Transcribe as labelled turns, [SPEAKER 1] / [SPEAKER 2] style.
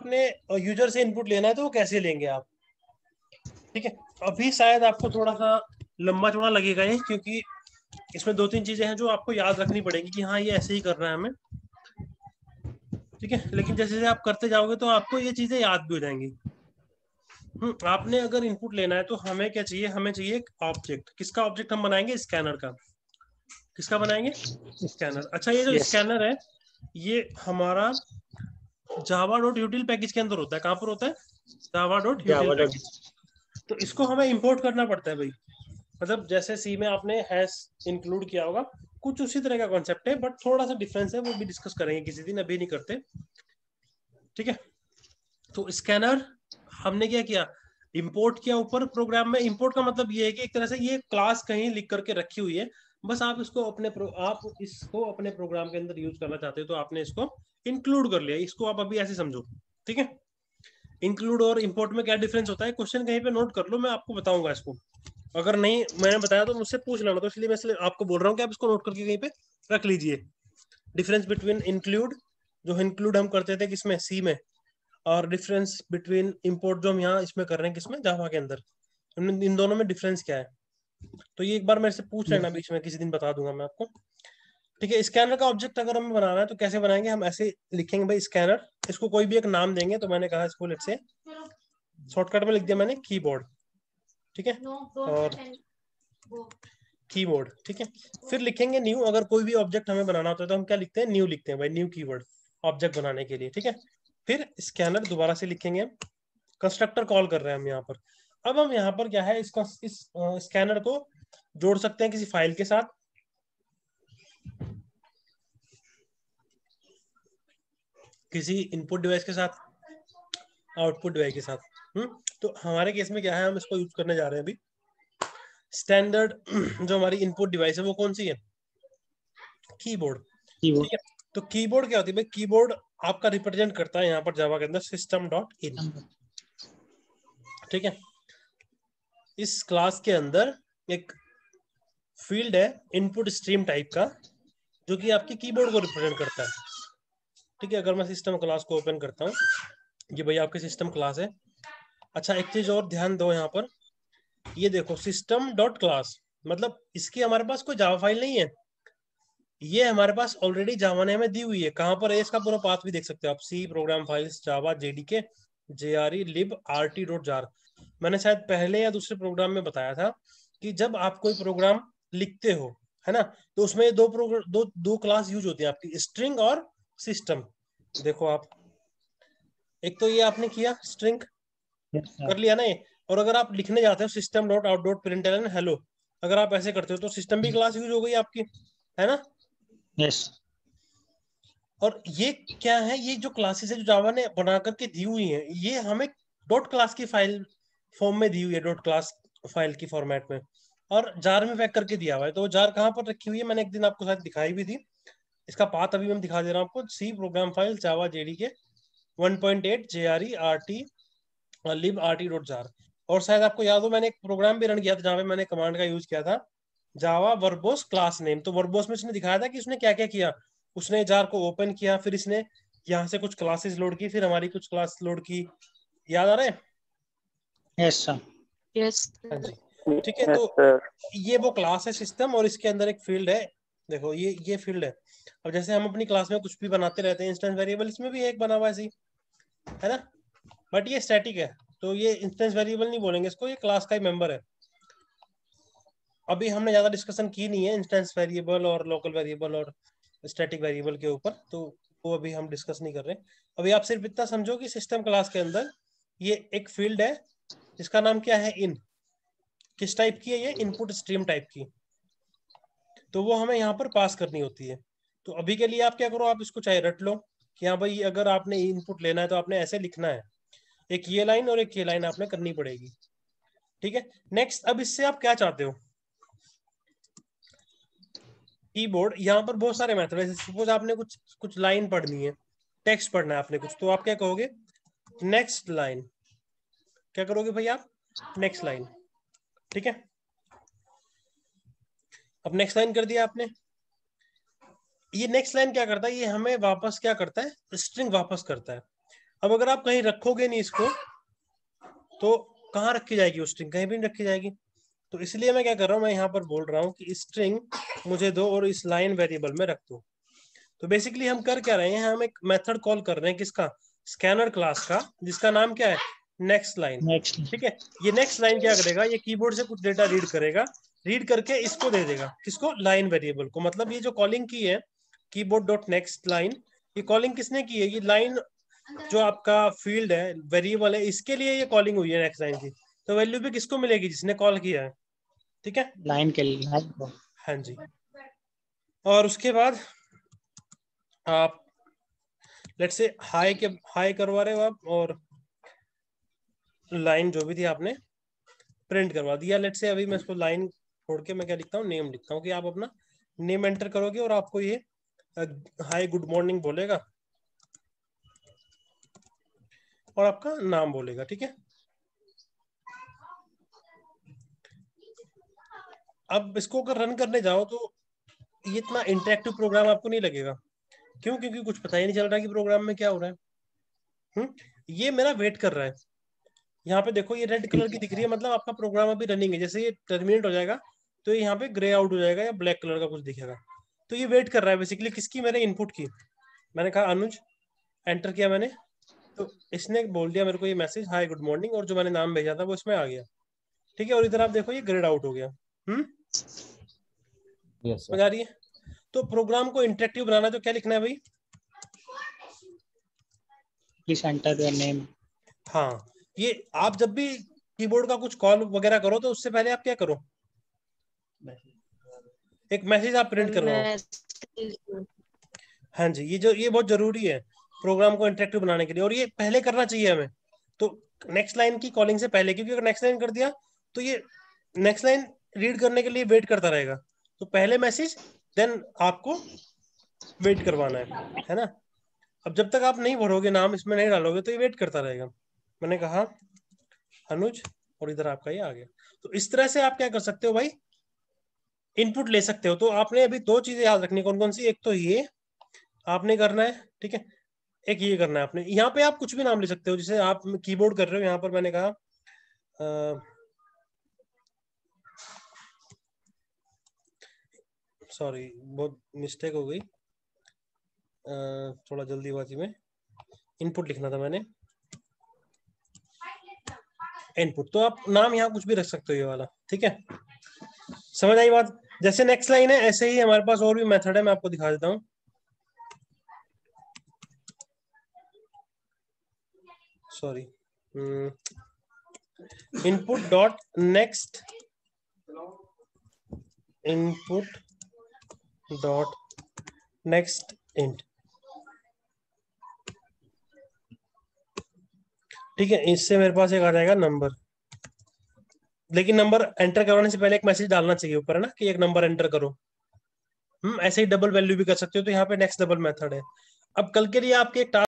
[SPEAKER 1] अपने यूजर से इनपुट लेना है तो वो कैसे लेंगे आप, ठीक है। अभी शायद आपको थोड़ा सा लंबा चौड़ा लगेगा ये, क्योंकि इसमें दो तीन चीजें हैं जो आपको याद रखनी पड़ेगी कि हाँ ये ऐसे ही करना है हमें, ठीक है। लेकिन जैसे जैसे आप करते जाओगे तो आपको ये चीजें याद भी हो जाएंगी। आपने अगर इनपुट लेना है तो हमें क्या चाहिए, हमें चाहिए एक ऑब्जेक्ट। किसका ऑब्जेक्ट हम बनाएंगे, स्कैनर का। किसका बनाएंगे, स्कैनर। अच्छा ये जो
[SPEAKER 2] यस
[SPEAKER 1] स्कैनर है ये हमारा जावा डॉट यूटिल पैकेज के अंदर होता है। कहाँ पर होता है, Java dot यूटिल
[SPEAKER 2] Java dot.
[SPEAKER 1] Package. तो इसको हमें इंपोर्ट करना पड़ता है भाई। मतलब जैसे सी में आपने हैश इंक्लूड किया होगा, कुछ उसी तरह का कॉन्सेप्ट है, बट थोड़ा सा डिफरेंस है, वो भी डिस्कस करेंगे किसी दिन, अभी नहीं करते, ठीक है। तो स्कैनर हमने क्या किया, इंपोर्ट किया ऊपर प्रोग्राम में। इंपोर्ट का मतलब ये है कि एक तरह से ये क्लास कहीं लिख करके रखी हुई है, बस आप इसको आप इसको अपने प्रोग्राम के अंदर यूज करना चाहते हो तो आपने इसको इंक्लूड कर लिया। इसको आप अभी ऐसे समझो, ठीक है। इंक्लूड और इंपोर्ट में क्या डिफरेंस होता है, क्वेश्चन कहीं पे नोट कर लो, मैं आपको बताऊंगा इसको। अगर नहीं मैंने बताया तो मुझसे पूछ लेना, तो इसलिए मैं इसलिए आपको बोल रहा हूँ कि आप इसको नोट करके कहीं पे रख लीजिए। डिफरेंस बिटवीन इंक्लूड, जो इंक्लूड हम करते थे किसमें, सी में, और डिफरेंस बिटवीन इंपोर्ट जो हम यहाँ इसमें कर रहे हैं किसमें, जावा के अंदर। इन दोनों में डिफरेंस क्या है, तो ये एक बार मेरे से पूछ लेना बीच में, किसी दिन बता दूंगा मैं आपको, ठीक है। स्कैनर का ऑब्जेक्ट अगर हमें बनाना है तो कैसे बनाएंगे, हम ऐसे लिखेंगे भाई स्कैनर, इसको कोई भी एक नाम देंगे। तो मैंने कहा इसको लेट से शॉर्टकट में लिख दिया मैंने कीबोर्ड, ठीक है, और कीबोर्ड, ठीक है। फिर लिखेंगे न्यू। अगर कोई भी ऑब्जेक्ट हमें बनाना होता है तो हम क्या लिखते हैं, न्यू लिखते हैं भाई, न्यू कीवर्ड ऑब्जेक्ट बनाने के लिए, ठीक है। फिर स्कैनर दोबारा से लिखेंगे, कंस्ट्रक्टर कॉल कर रहे हैं हम यहाँ पर। अब हम यहाँ पर क्या है, इसका इस स्कैनर को जोड़ सकते हैं किसी फाइल के साथ, किसी इनपुट डिवाइस के साथ, आउटपुट डिवाइस के साथ। तो हमारे केस में क्या है, हम इसको यूज करने जा रहे हैं अभी। स्टैंडर्ड जो हमारी इनपुट डिवाइस है वो कौन सी है, कीबोर्ड,
[SPEAKER 2] कीबोर्ड।
[SPEAKER 1] ठीक है। तो कीबोर्ड क्या होती है भाई, कीबोर्ड आपका रिप्रेजेंट करता है यहाँ पर जावा के अंदर सिस्टम डॉट इन, ठीक है। इस क्लास के अंदर एक फील्ड है इनपुट स्ट्रीम टाइप का, जो कि आपकी कीबोर्ड को रिप्रेजेंट करता है, ठीक है। अगर मैं सिस्टम क्लास को ओपन करता हूँ, ये भाई आपकी सिस्टम क्लास है। अच्छा एक चीज और ध्यान दो यहाँ पर, ये देखो सिस्टम डॉट क्लास, मतलब इसकी हमारे पास कोई जावा फाइल नहीं है, ये हमारे पास ऑलरेडी जावा ने हमें दी हुई है। कहां पर है, इसका पूरा पाथ भी देख सकते हो आप, सी प्रोग्राम फाइल्स जावा जेडीके JRE lib rt.jar। मैंने शायद पहले या दूसरे प्रोग्राम में बताया था कि जब आप कोई प्रोग्राम लिखते हो, है ना, तो उसमें दो क्लास यूज होती है आपकी, स्ट्रिंग और सिस्टम। देखो आप, एक तो ये आपने किया स्ट्रिंग,
[SPEAKER 2] यस
[SPEAKER 1] कर
[SPEAKER 2] सर।
[SPEAKER 1] लिया ना ये। और अगर आप लिखने जाते हो system dot out dot println hello, अगर आप ऐसे करते हो तो सिस्टम भी क्लास यूज हो गई आपकी, है ना।
[SPEAKER 2] यस
[SPEAKER 1] और ये क्या है, ये जो क्लासेस है जो जावा ने बना करके दी हुई है, ये हमें डॉट क्लास की फाइल फॉर्म में दी हुई है, डॉट क्लास फाइल की फॉर्मेट में, और जार में पैक करके दिया हुआ है। तो वो जार कहाँ पर रखी हुई है, मैंने एक दिन आपको शायद दिखाई भी थी। इसका पाथ अभी मैं दिखा दे रहा हूँ आपको, सी प्रोग्राम फाइल जावा जेडी के 1.8 JRE RT लिब RT.jar। और शायद आपको याद हो मैंने एक प्रोग्राम भी रन किया था जहाँ पे मैंने कमांड का यूज किया था, जावा वर्बोस क्लास नेम। तो वर्बोस में इसने दिखाया था कि उसने क्या क्या किया, उसने जार को ओपन किया, फिर इसने यहाँ से कुछ क्लासेस लोड की, फिर हमारी कुछ क्लास लोड की, याद आ रहा है।
[SPEAKER 2] Yes sir.
[SPEAKER 3] यस
[SPEAKER 1] हाँ
[SPEAKER 3] सर।
[SPEAKER 1] जी, ठीक है। तो ये वो क्लास है सिस्टम, और इसके अंदर एक फील्ड है, देखो ये फील्ड है। अब जैसे हम अपनी क्लास में कुछ भी बनाते रहते हैं, इंस्टेंस वेरिएबल इसमें भी एक बना हुआ है, है ना, बट ये स्टैटिक है, तो ये इंस्टेंस वेरिएबल नहीं बोलेंगे इसको, ये क्लास का ही मेंबर है। अभी हमने ज्यादा डिस्कशन की नहीं है इंस्टेंस वेरिएबल और लोकल वेरिएबल और स्टैटिक वेरिएबल के ऊपर, तो वो अभी हम डिस्कस नहीं कर रहे। अभी आप सिर्फ इतना समझो कि सिस्टम क्लास के अंदर ये एक फील्ड है जिसका नाम क्या है, इन। किस टाइप की है ये, इनपुट स्ट्रीम टाइप की। तो वो हमें यहाँ पर पास करनी होती है। तो अभी के लिए आप क्या करो, आप इसको चाहे रट लो कि हाँ भाई अगर आपने इनपुट लेना है तो आपने ऐसे लिखना है, एक ये लाइन और एक ये लाइन आपने करनी पड़ेगी, ठीक है। नेक्स्ट, अब इससे आप क्या चाहते हो, कीबोर्ड, यहाँ पर बहुत सारे मेथड है। सपोज आपने कुछ कुछ लाइन पढ़नी है, टेक्स्ट पढ़ना है आपने कुछ, तो आप क्या कहोगे, नेक्स्ट लाइन। क्या करोगे भाई आप, नेक्स्ट लाइन, ठीक है। अब नेक्स्ट लाइन कर दिया आपने। ये नेक्स्ट लाइन क्या करता है, ये हमें वापस क्या करता है, स्ट्रिंग वापस करता है। अब अगर आप कहीं रखोगे नहीं इसको तो कहाँ रखी जाएगी वो स्ट्रिंग, कहीं भी नहीं रखी जाएगी। तो इसलिए मैं क्या कर रहा हूँ, मैं यहाँ पर बोल रहा हूँ कि स्ट्रिंग मुझे दो और इस लाइन वेरिएबल में रख दो। तो बेसिकली हम कर क्या रहे हैं, हम एक मेथड कॉल कर रहे हैं किसका, स्कैनर क्लास का, जिसका नाम क्या है, नेक्स्ट लाइन।
[SPEAKER 2] नेक्स्ट।
[SPEAKER 1] ठीक है, ये नेक्स्ट लाइन क्या करेगा, ये कीबोर्ड से कुछ डेटा रीड करेगा, रीड करके इसको दे देगा, किसको, लाइन वेरिएबल को। मतलब ये जो कॉलिंग की है कीबोर्ड डॉट नेक्स्ट लाइन, ये कॉलिंग किसने की है, ये लाइन जो आपका फील्ड है, वेरिएबल है, इसके लिए ये कॉलिंग हुई है नेक्स्ट लाइन की। तो वैल्यू भी किसको मिलेगी, जिसने कॉल किया है। ठीक है,
[SPEAKER 2] लाइन के लिए, लाइन को।
[SPEAKER 1] हाँ जी। और उसके बाद आप लेट्स से हाई करवा रहे हो आप, और लाइन जो भी थी आपने प्रिंट करवा दिया। लेट्स से अभी मैं इसको लाइन छोड़ के मैं क्या लिखता हूँ, नेम लिखता हूँ, कि आप अपना नेम एंटर करोगे और आपको ये हाई गुड मॉर्निंग बोलेगा और आपका नाम बोलेगा। ठीक है, अब इसको अगर रन करने जाओ तो ये इतना इंटरेक्टिव प्रोग्राम आपको नहीं लगेगा। क्यों, क्योंकि कुछ पता ही नहीं चल रहा कि प्रोग्राम में क्या हो रहा है। ये मेरा वेट कर रहा है। यहाँ पे देखो ये रेड कलर की दिख रही है, मतलब आपका प्रोग्राम अभी रनिंग है। जैसे ये टर्मिनेट हो जाएगा तो यहाँ पे ग्रे आउट हो जाएगा या ब्लैक कलर का कुछ दिखेगा। तो ये वेट कर रहा है बेसिकली किसकी, मेरे इनपुट की। मैंने कहा अनुज, एंटर किया मैंने, तो इसने बोल दिया मेरे को ये मैसेज हाय गुड मॉर्निंग, और जो मैंने नाम भेजा था वो इसमें आ गया। ठीक है, और इधर आप देखो ये ग्रेड आउट हो गया।
[SPEAKER 3] यस
[SPEAKER 1] समझ आ रही है। तो प्रोग्राम को इंटरेक्टिव बनाना है तो क्या लिखना है भाई,
[SPEAKER 2] प्लीज एंटर योर नेम।
[SPEAKER 1] हाँ, ये आप जब भी कीबोर्ड का कुछ कॉल वगैरह करो तो उससे पहले आप क्या करो, एक मैसेज आप प्रिंट करवाओ। हाँ जी, ये बहुत जरूरी है प्रोग्राम को इंटरेक्टिव बनाने के लिए, और ये पहले करना चाहिए हमें। तो नेक्स्ट लाइन की कॉलिंग से पहले, क्योंकि अगर नेक्स्ट लाइन कर दिया तो ये नेक्स्ट लाइन रीड करने के लिए वेट करता रहेगा। तो पहले मैसेज, देन आपको वेट करवाना है ना। अब जब तक आप नहीं भरोगे नाम, इसमें नहीं डालोगे, तो ये वेट करता रहेगा। मैंने कहा अनुज, और इधर आपका ये आ गया। तो इस तरह से आप क्या कर सकते हो भाई, इनपुट ले सकते हो। तो आपने अभी दो चीजें याद रखनी, कौन कौन सी, एक तो ये आपने करना है, ठीक है, एक ये करना है आपने। यहाँ पे आप कुछ भी नाम ले सकते हो, जैसे आप कीबोर्ड कर रहे हो, यहाँ पर मैंने कहा सॉरी बहुत मिस्टेक हो गई, थोड़ा जल्दीबाजी में इनपुट लिखना था मैंने, इनपुट। तो आप नाम यहाँ कुछ भी रख सकते हो ये वाला। ठीक है, समझ आई बात। जैसे नेक्स्ट लाइन है ऐसे ही हमारे पास और भी मेथड है, मैं आपको दिखा देता हूँ। Sorry, input dot next, input dot next int. ठीक है, इससे मेरे पास एक आ जाएगा नंबर, लेकिन नंबर एंटर करवाने से पहले एक मैसेज डालना चाहिए ऊपर, है ना, कि एक नंबर एंटर करो। ऐसे ही डबल वैल्यू भी कर सकते हो, तो यहाँ पे नेक्स्ट डबल मेथड है। अब कल के लिए आपके एक